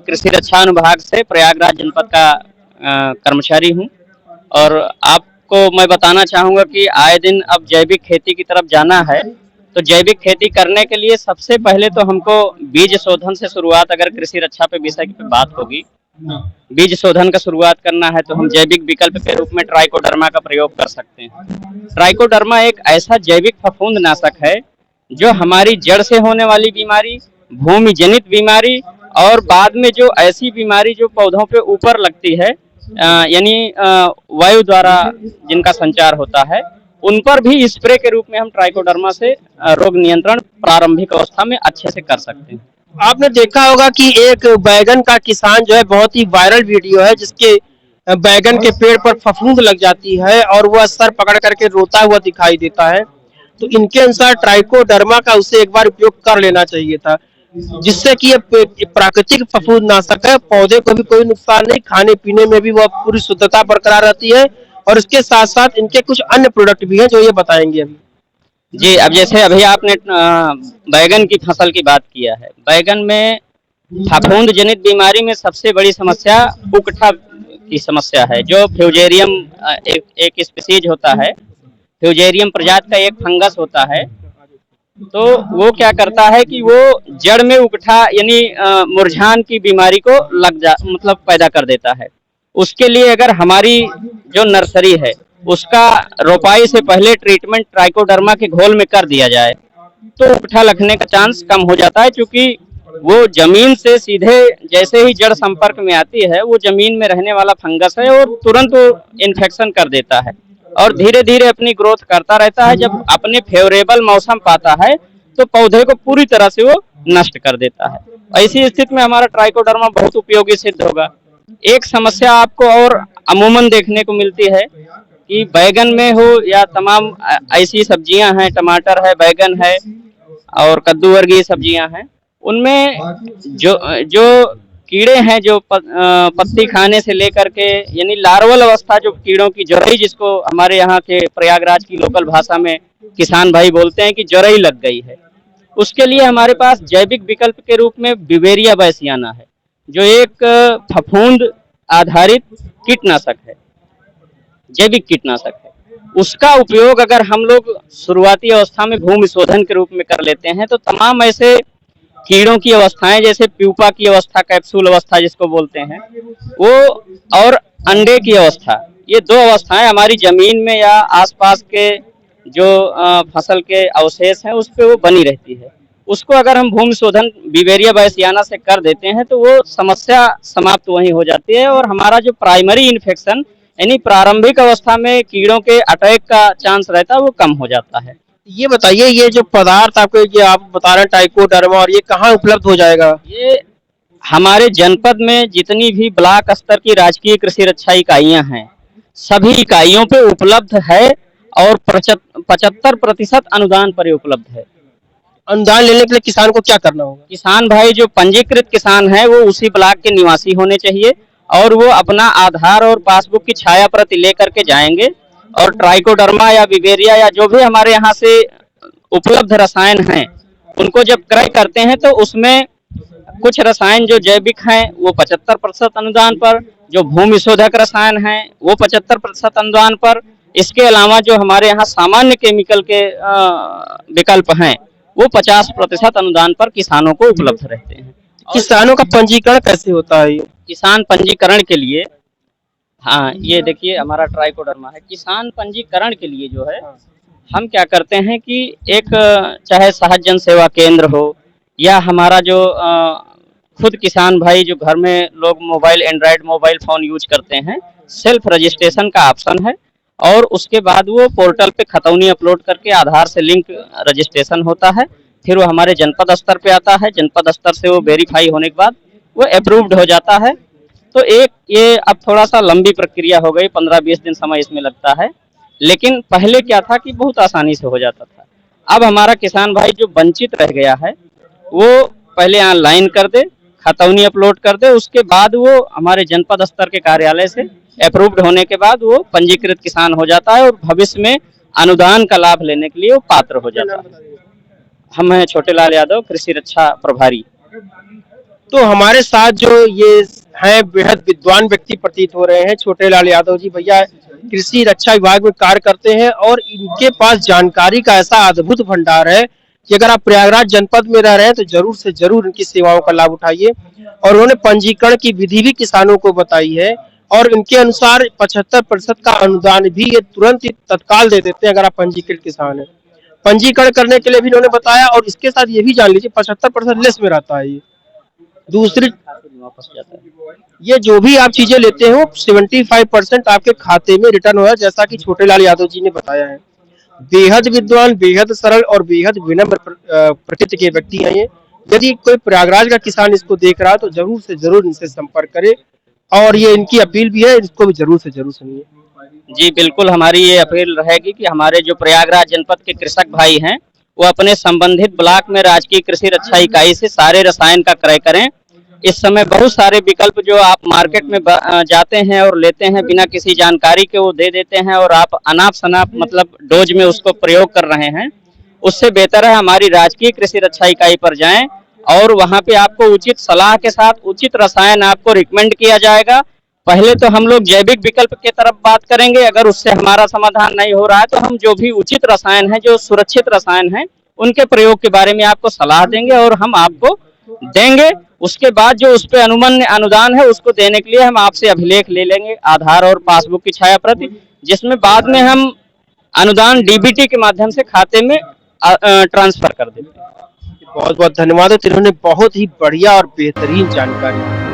कृषि रक्षा अनुभाग से प्रयागराज जनपद का कर्मचारी हूँ। और आपको मैं बताना चाहूँगा कि आए दिन अब जैविक खेती की तरफ जाना है, तो जैविक खेती करने के लिए सबसे पहले तो हमको बीज शोधन से शुरुआत, अगर कृषि रक्षा पे विषय पे बात होगी, बीज शोधन का शुरुआत करना है तो हम जैविक विकल्प के रूप में ट्राइकोडर्मा का प्रयोग कर सकते हैं। ट्राइकोडर्मा एक ऐसा जैविक फफूंदनाशक है जो हमारी जड़ से होने वाली बीमारी, भूमि जनित बीमारी और बाद में जो ऐसी बीमारी जो पौधों पे ऊपर लगती है, यानी वायु द्वारा जिनका संचार होता है, उन पर भी स्प्रे के रूप में हम ट्राइकोडर्मा से रोग नियंत्रण प्रारंभिक अवस्था में अच्छे से कर सकते हैं। आपने देखा होगा कि एक बैगन का किसान जो है, बहुत ही वायरल वीडियो है जिसके बैगन के पेड़ पर फफूंद लग जाती है और वह सर पकड़ करके रोता हुआ दिखाई देता है। तो इनके अनुसार ट्राइकोडर्मा का उसे एक बार उपयोग कर लेना चाहिए था, जिससे कि ये प्राकृतिक फफूंदनाशक है, पौधे को भी कोई नुकसान नहीं, खाने पीने में भी वह पूरी शुद्धता बरकरार रहती है। और इसके साथ साथ इनके कुछ अन्य प्रोडक्ट भी हैं जो ये बताएंगे अभी। जी, अब जैसे अभी आपने बैगन की फसल की बात किया है, बैगन में फफूंद जनित बीमारी में सबसे बड़ी समस्या उकठा की समस्या है, जो फ्यूजेरियम एक स्पीसीज होता है, फ्यूजेरियम प्रजाति का एक फंगस होता है। तो वो क्या करता है कि वो जड़ में उकठा यानी मुरझान की बीमारी को मतलब पैदा कर देता है। उसके लिए अगर हमारी जो नर्सरी है उसका रोपाई से पहले ट्रीटमेंट ट्राइकोडर्मा के घोल में कर दिया जाए तो उकठा लगने का चांस कम हो जाता है, क्योंकि वो जमीन से सीधे जैसे ही जड़ संपर्क में आती है वो जमीन में रहने वाला फंगस है और तुरंत वो इन्फेक्शन कर देता है और धीरे धीरे अपनी ग्रोथ करता रहता है। जब अपने फेवरेबल मौसम पाता है तो पौधे को पूरी तरह से वो नष्ट कर देता है। ऐसी स्थिति में हमारा ट्राइकोडर्मा बहुत उपयोगी सिद्ध होगा। एक समस्या आपको और अमूमन देखने को मिलती है कि बैगन में हो या तमाम ऐसी सब्जियां हैं, टमाटर है, बैगन है और कद्दू वर्गीय सब्जियां हैं, उनमें जो जो कीड़े हैं जो पत्ती खाने से लेकर के यानी लार्वल अवस्था, जो कीड़ों की जरई, जिसको हमारे यहाँ के प्रयागराज की लोकल भाषा में किसान भाई बोलते हैं कि जरई लग गई है, उसके लिए हमारे पास जैविक विकल्प के रूप में बिवेरिया बैसियाना है, जो एक फफूंद आधारित कीटनाशक है, जैविक कीटनाशक है। उसका उपयोग अगर हम लोग शुरुआती अवस्था में भूमि शोधन के रूप में कर लेते हैं तो तमाम ऐसे कीड़ों की अवस्थाएं, जैसे प्यूपा की अवस्था, कैप्सूल अवस्था जिसको बोलते हैं वो, और अंडे की अवस्था, ये दो अवस्थाएं हमारी जमीन में या आसपास के जो फसल के अवशेष हैं उस पर वो बनी रहती है। उसको अगर हम भूमि शोधन बिवेरिया बैसियाना से कर देते हैं तो वो समस्या समाप्त वहीं हो जाती है और हमारा जो प्राइमरी इन्फेक्शन यानी प्रारंभिक अवस्था में कीड़ों के अटैक का चांस रहता है वो कम हो जाता है। ये बताइए, ये जो पदार्थ आपको ये आप बता रहे हैं ट्राइकोडर्मा, और ये कहाँ उपलब्ध हो जाएगा? ये हमारे जनपद में जितनी भी ब्लॉक स्तर की राजकीय कृषि रक्षा इकाइयां हैं सभी इकाइयों पे उपलब्ध है और 75% अनुदान पर उपलब्ध है। अनुदान लेने के लिए किसान को क्या करना होगा? किसान भाई जो पंजीकृत किसान है वो उसी ब्लॉक के निवासी होने चाहिए और वो अपना आधार और पासबुक की छाया प्रति लेकर के जाएंगे और ट्राइकोडर्मा या बिवेरिया या जो भी हमारे यहाँ से उपलब्ध रसायन हैं उनको जब क्रय करते हैं तो उसमें कुछ रसायन जो जैविक हैं वो 75% अनुदान पर, जो भूमि शोधक रसायन हैं वो 75% अनुदान पर, इसके अलावा जो हमारे यहाँ सामान्य केमिकल के विकल्प हैं वो 50% अनुदान पर किसानों को उपलब्ध रहते हैं। किसानों का पंजीकरण कैसे होता है? किसान पंजीकरण के लिए, हाँ ये देखिए हमारा ट्राइकोडर्मा है, किसान पंजीकरण के लिए जो है हम क्या करते हैं कि एक चाहे सहज जन सेवा केंद्र हो या हमारा जो खुद किसान भाई जो घर में लोग mobile Android mobile phone use करते हैं, सेल्फ रजिस्ट्रेशन का ऑप्शन है और उसके बाद वो पोर्टल पे खतौनी अपलोड करके आधार से लिंक रजिस्ट्रेशन होता है, फिर वो हमारे जनपद स्तर पे आता है, जनपद स्तर से वो वेरीफाई होने के बाद वो अप्रूव्ड हो जाता है। तो एक ये अब थोड़ा सा लंबी प्रक्रिया हो गई, 15-20 दिन समय इसमें लगता है, लेकिन पहले क्या था कि बहुत आसानी से हो जाता था। अब हमारा किसान भाई जो वंचित रह गया है वो पहले ऑनलाइन कर दे, खतौनी अपलोड कर दे, उसके बाद वो हमारे जनपद स्तर के कार्यालय से अप्रूव्ड होने के बाद वो पंजीकृत किसान हो जाता है और भविष्य में अनुदान का लाभ लेने के लिए वो पात्र हो जाता है। हम हैं छोटे लाल यादव, कृषि रक्षा प्रभारी। तो हमारे साथ जो ये हैं बेहद विद्वान व्यक्ति प्रतीत हो रहे हैं, छोटे लाल यादव जी। भैया कृषि रक्षा विभाग में कार्य करते हैं और इनके पास जानकारी का ऐसा अद्भुत भंडार है कि अगर आप प्रयागराज जनपद में रह रहे हैं तो जरूर से जरूर इनकी सेवाओं का लाभ उठाइए। और उन्होंने पंजीकरण की विधि भी किसानों को बताई है और इनके अनुसार 75% का अनुदान भी ये तुरंत ही तत्काल दे देते हैं अगर आप पंजीकृत किसान हैं। पंजीकरण करने के लिए भी इन्होंने बताया और इसके साथ ये भी जान लीजिए 75% लेस में रहता है ये। दूसरी वापस जाता है। ये जो भी आप चीजें लेते हैं वो 75% आपके खाते में रिटर्न हो, जैसा कि छोटे लाल यादव जी ने बताया है। बेहद विद्वान, बेहद सरल और बेहद विनम्र प्रकृति के व्यक्ति हैं ये। यदि कोई प्रयागराज का किसान इसको देख रहा है तो जरूर से जरूर इनसे संपर्क करे और ये इनकी अपील भी है, इसको भी जरूर से जरूर सुनिए। जी बिल्कुल, हमारी ये अपील रहेगी कि हमारे जो प्रयागराज जनपद के कृषक भाई हैं वो अपने संबंधित ब्लॉक में राजकीय कृषि रक्षा इकाई से सारे रसायन का क्रय करें। इस समय बहुत सारे विकल्प जो आप मार्केट में जाते हैं और लेते हैं बिना किसी जानकारी के वो दे देते हैं और आप अनाप शनाप मतलब डोज में उसको प्रयोग कर रहे हैं। उससे बेहतर है हमारी राजकीय कृषि रक्षा इकाई पर जाएं और वहां पे आपको उचित सलाह के साथ उचित रसायन आपको रिकमेंड किया जाएगा। पहले तो हम लोग जैविक विकल्प की तरफ बात करेंगे, अगर उससे हमारा समाधान नहीं हो रहा है तो हम जो भी उचित रसायन है, जो सुरक्षित रसायन है, उनके प्रयोग के बारे में आपको सलाह देंगे और हम आपको देंगे। उसके बाद जो उस पे अनुदान है उसको देने के लिए हम आपसे अभिलेख ले लेंगे, आधार और पासबुक की छाया प्रति, जिसमें बाद में हम अनुदान डीबीटी के माध्यम से खाते में ट्रांसफर कर देते हैं। बहुत बहुत धन्यवाद। तो इन्होंने बहुत ही बढ़िया और बेहतरीन जानकारी